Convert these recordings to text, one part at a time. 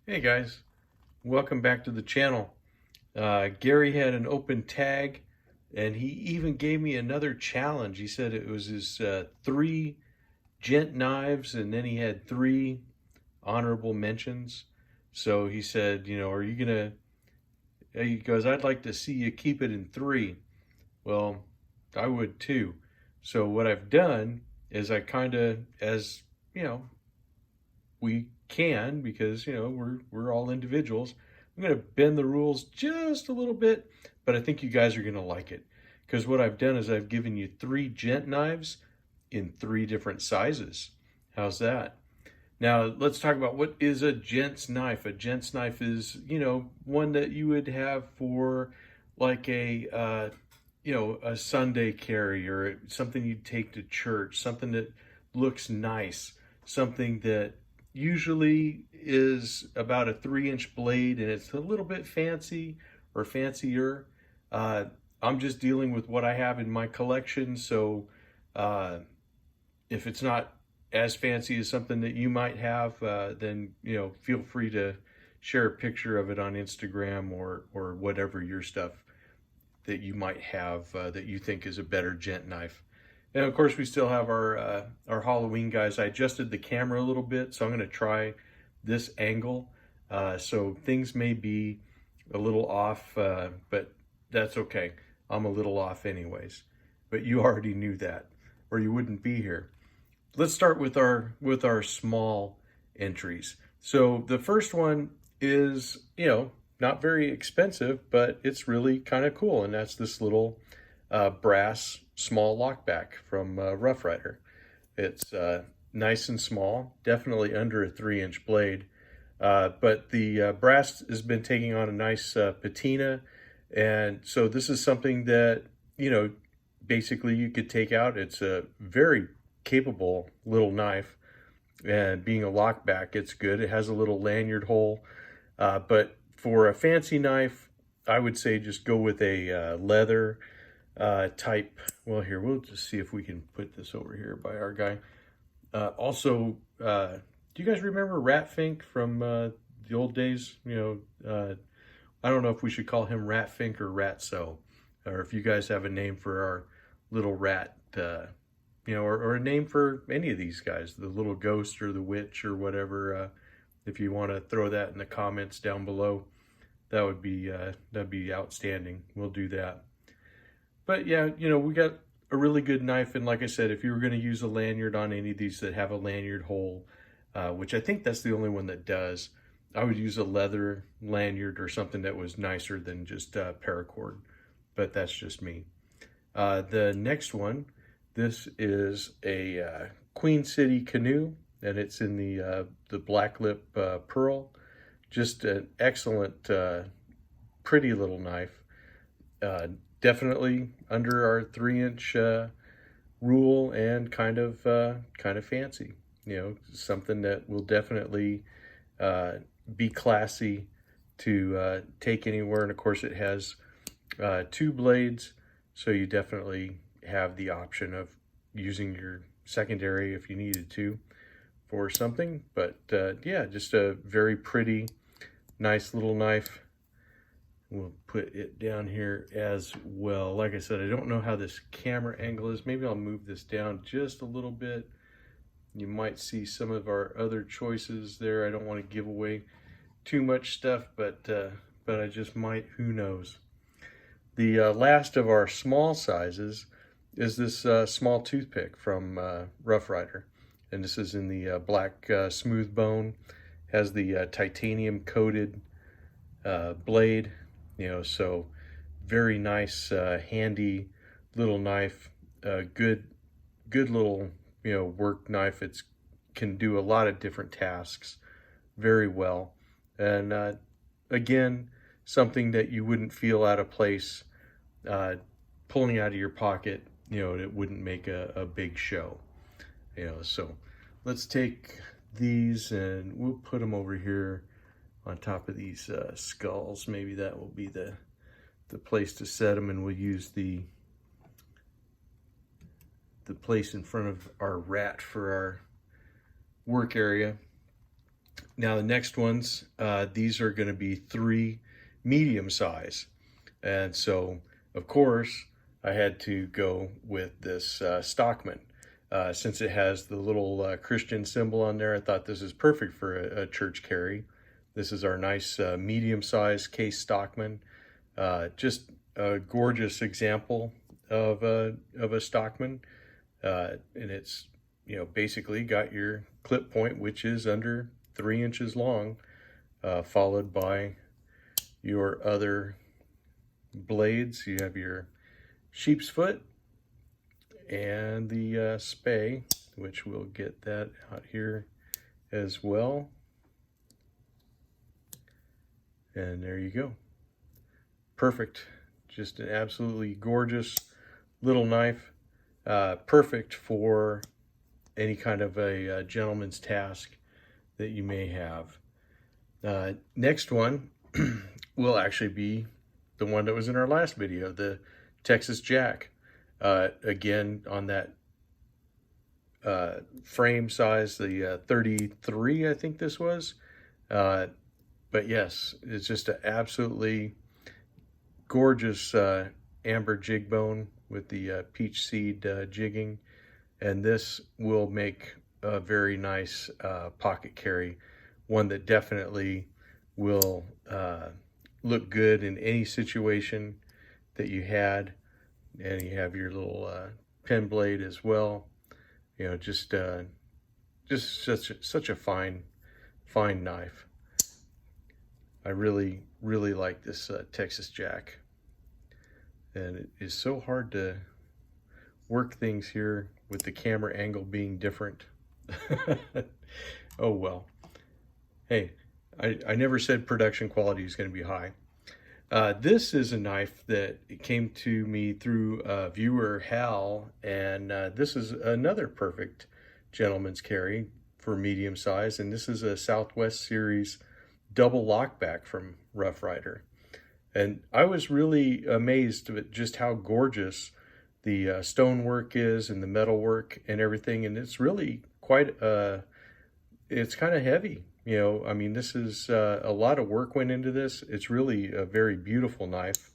Hey guys, welcome back to the channel. Gary had an open tag and he even gave me another challenge. He said it was his three gent knives and then he had three honorable mentions. So he said, are you gonna, he goes, I'd like to see you keep it in three. Well, I would too. So what I've done is I kind of, as you know, we can, because we're all individuals. I'm going to bend the rules just a little bit, but I think you guys are going to like it, because what I've done is I've given you three gent knives in three different sizes. How's that? Now let's talk about what is a gent's knife. A gent's knife is, one that you would have for like a Sunday carry, or something you'd take to church, something that looks nice, something that usually is about a 3-inch blade and it's a little bit fancy or fancier. Uh, I'm just dealing with what I have in my collection, so uh, if it's not as fancy as something that you might have, then feel free to share a picture of it on Instagram or whatever your stuff that you might have that you think is a better gent knife. And of course, we still have our Halloween guys. I adjusted the camera a little bit, so I'm going to try this angle. So things may be a little off, but that's okay. I'm a little off anyways. But you already knew that, or you wouldn't be here. Let's start with our small entries. So the first one is, not very expensive, but it's really kind of cool, and that's this little brass small lockback from Rough Rider. It's nice and small, definitely under a 3-inch blade, but the brass has been taking on a nice patina, and so this is something that basically you could take out. It's a very capable little knife, and being a lockback, it's good. It has a little lanyard hole, but for a fancy knife, I would say just go with a leather type. Well, here, we'll just see if we can put this over here by our guy. Also, do you guys remember Ratfink from the old days? I don't know if we should call him Ratfink or Ratso, or if you guys have a name for our little rat, or a name for any of these guys, the little ghost or the witch or whatever. If you want to throw that in the comments down below, that'd be outstanding. We'll do that. But yeah, we got a really good knife, and like I said, if you were going to use a lanyard on any of these that have a lanyard hole, which I think that's the only one that does, I would use a leather lanyard or something that was nicer than just paracord. But that's just me. The next one, this is a Queen City canoe, and it's in the black lip pearl. Just an excellent, pretty little knife. Definitely under our 3-inch rule, and kind of fancy. Something that will definitely be classy to take anywhere. And of course, it has two blades, so you definitely have the option of using your secondary if you needed to for something. But yeah, just a very pretty, nice little knife. We'll put it down here as well. Like I said, I don't know how this camera angle is. Maybe I'll move this down just a little bit. You might see some of our other choices there. I don't want to give away too much stuff, but I just might. Who knows? The last of our small sizes is this small toothpick from Rough Rider, and this is in the black smooth bone. Has the titanium coated blade. So very nice, handy little knife. Good little, work knife. It's can do a lot of different tasks very well. And again, something that you wouldn't feel out of place pulling out of your pocket. It wouldn't make a big show. So let's take these and we'll put them over here on top of these skulls. Maybe that will be the place to set them, and we'll use the place in front of our rat for our work area. Now the next ones, these are going to be 3 medium size. And so, of course, I had to go with this Stockman. Since it has the little Christian symbol on there, I thought this is perfect for a church carry. This is our nice medium-sized case Stockman. Just a gorgeous example of a Stockman. And it's, basically got your clip point, which is under 3 inches long, followed by your other blades. You have your sheep's foot and the spay, which we'll get that out here as well. And there you go. Perfect. Just an absolutely gorgeous little knife. Perfect for any kind of a gentleman's task that you may have. Next one will actually be the one that was in our last video, the Texas Jack. Again, on that frame size, the 33, I think this was. But yes, it's just an absolutely gorgeous amber jig bone with the peach seed jigging. And this will make a very nice pocket carry, one that definitely will look good in any situation that you had. And you have your little pen blade as well. Just such a fine knife. I really like this Texas Jack, and it is so hard to work things here with the camera angle being different. Oh well. Hey, I never said production quality is going to be high. This is a knife that came to me through viewer Hal, and this is another perfect gentleman's carry for medium size, and this is a Southwest Series double lockback from Rough Rider. And I was really amazed at just how gorgeous the stonework is and the metalwork and everything, and it's really quite it's kind of heavy. I mean, this is a lot of work went into this. It's really a very beautiful knife,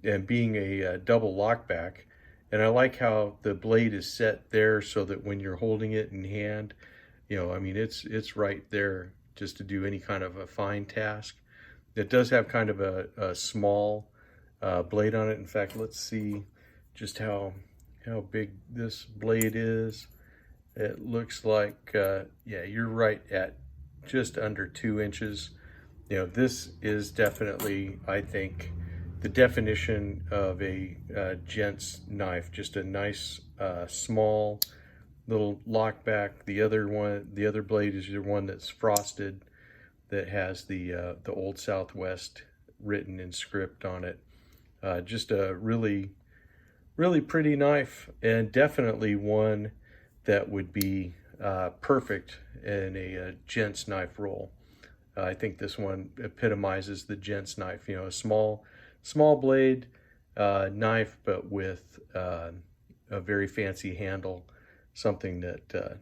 and being a double lockback. And I like how the blade is set there so that when you're holding it in hand, I mean, it's right there just to do any kind of a fine task. It does have kind of a small blade on it. In fact, let's see just how big this blade is. It looks like, yeah, you're right at just under 2 inches. This is definitely, I think, the definition of a gent's knife. Just a nice small little lockback. The other blade is your one that's frosted, that has the Old Southwest written in script on it. Just a really pretty knife, and definitely one that would be perfect in a gent's knife roll. I think this one epitomizes the gent's knife. A small blade knife, but with a very fancy handle. Something that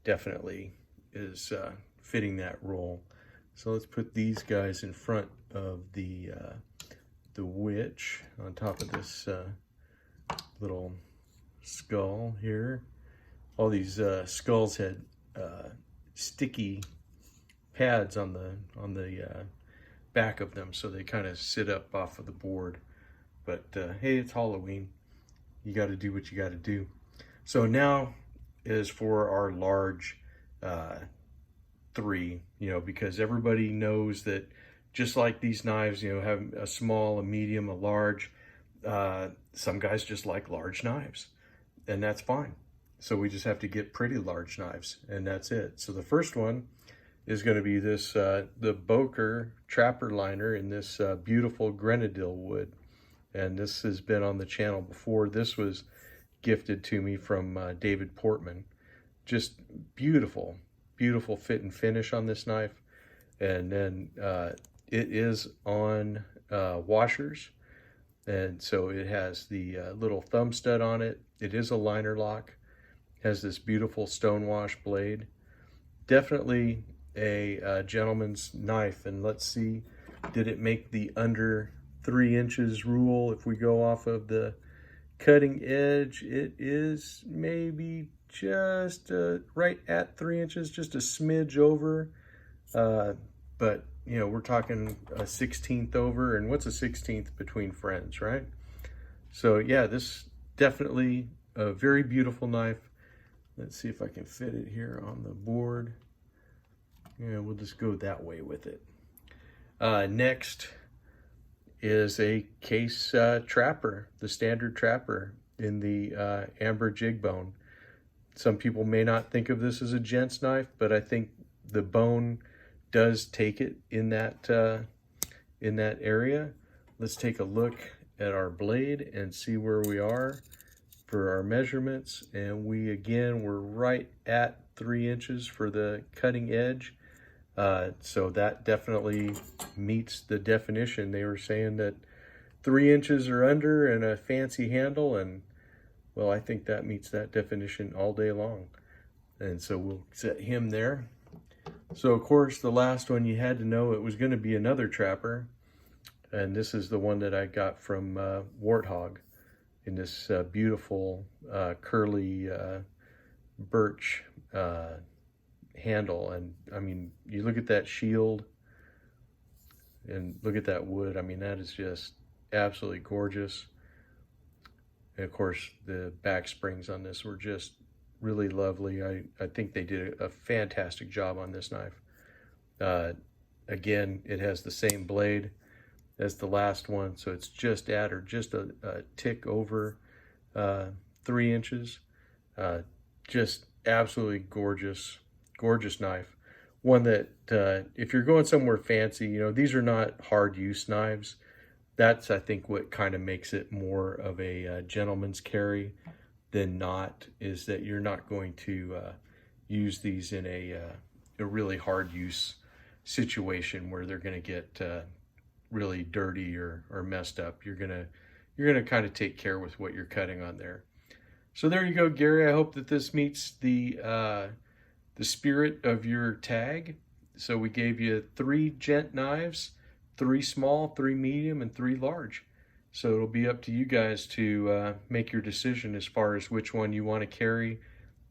definitely is fitting that roll. So let's put these guys in front of the witch on top of this little skull here. All these skulls had sticky pads on the back of them, so they kind of sit up off of the board. But hey, it's Halloween. You got to do what you got to do. So now is for our large 3, because everybody knows that just like these knives, have a small, a medium, a large. Some guys just like large knives, and that's fine. So we just have to get pretty large knives, and that's it. So the first one is going to be this, the Boker Trapper Liner in this beautiful grenadille wood. And this has been on the channel before. This was gifted to me from David Portman. Just beautiful fit and finish on this knife. And then it is on washers. And so it has the little thumb stud on it. It is a liner lock. Has this beautiful stonewash blade. Definitely a gentleman's knife, and let's see, did it make the under 3 inches rule? If we go off of the cutting edge, it is maybe just right at 3 inches, just a smidge over, but you know, we're talking a 1/16 over, and what's a 1/16 between friends, right? So yeah, this definitely a very beautiful knife. Let's see if I can fit it here on the board. Yeah, we'll just go that way with it. Next is a case trapper, the standard trapper in the amber jig bone. Some people may not think of this as a gent's knife, but I think the bone does take it in that area. Let's take a look at our blade and see where we are for our measurements. And we're right at 3 inches for the cutting edge. So that definitely meets the definition. They were saying that 3 inches or under and a fancy handle, and well, I think that meets that definition all day long. And so we'll set him there. So of course, the last one, you had to know it was going to be another trapper, and this is the one that I got from Warthog in this beautiful curly birch handle. And I mean, you look at that shield and look at that wood. I mean, that is just absolutely gorgeous. And of course, the back springs on this were just really lovely. I think they did a fantastic job on this knife. Again, it has the same blade as the last one, so it's just at or just a tick over 3 inches. Just absolutely gorgeous knife. One that if you're going somewhere fancy, you know, these are not hard use knives. That's, I think, what kind of makes it more of a gentleman's carry than not, is that you're not going to use these in a really hard use situation where they're going to get really dirty or messed up. You're gonna kind of take care with what you're cutting on there. So there you go, Gary. I hope that this meets the spirit of your tag. So we gave you 3 gent knives, 3 small, 3 medium, and 3 large. So it'll be up to you guys to make your decision as far as which one you want to carry.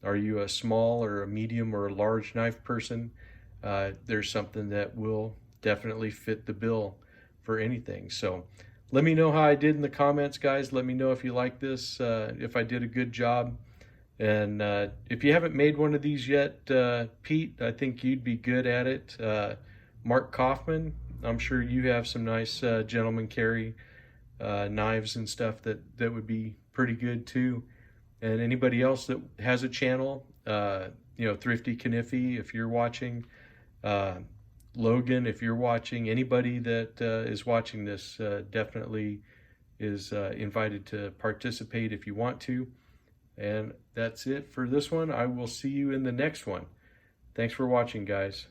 Are you a small or a medium or a large knife person? There's something that will definitely fit the bill for anything. So let me know how I did in the comments, guys. Let me know if you like this, if I did a good job. And if you haven't made one of these yet, Pete, I think you'd be good at it. Mark Kaufman, I'm sure you have some nice gentleman carry knives and stuff that would be pretty good too. And anybody else that has a channel, you know, Thrifty Kniffy, if you're watching, Logan, if you're watching, anybody that is watching this definitely is invited to participate if you want to. And that's it for this one. I will see you in the next one. Thanks for watching, guys.